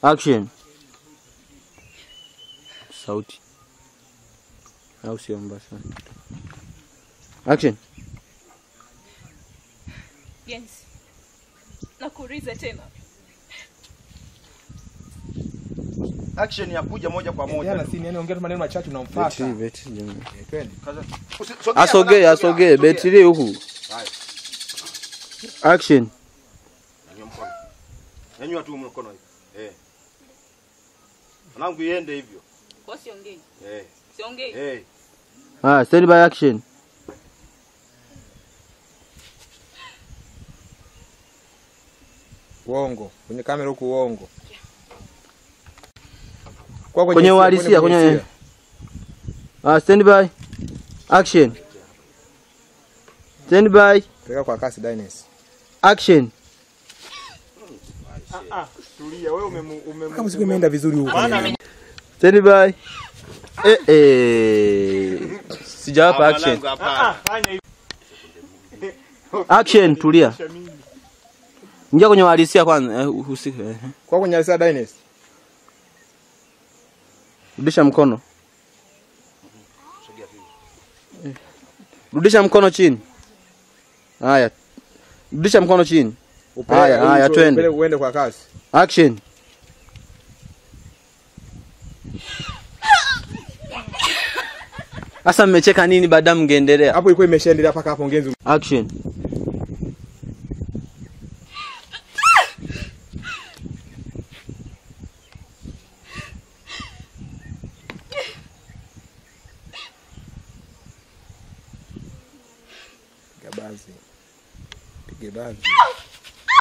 Action. Sauti. Au sio mbaya. Action. Yes. Nakuuliza tena. Action ya kuja moja kwa moja. Yana si nani ongea maneno machache unamfuata. Betri jamani. Twende. Asogee betri huku. Action. Nyanyua tu mkono hivi. Mwanangu iende hivyo. Kwa siongei. Siongei. Stand by action. Uongo. Kwenye kamera huko uongo. Kwenye uhalisia kwenye. Stand by action. Stand by. Peka kwa kasi Dines. Action. Tulia wewe Kama siku imeenda vizuri huko. Stand by. Sijapa action. Action, tulia. Ingia kwenye uhalisia kwanza, usike. Kwa kwenye uhalisia Dines. Rudisha mkono. Rudisha mkono chini. Haya. Rudisha mkono chini. Haya, twende. Uende kwa kasi. Action. Sasa mmecheka nini baada mngeendelea? Hapo ilikuwa imeshaendelea paka hapo ngenzi. Action. Pige bazi.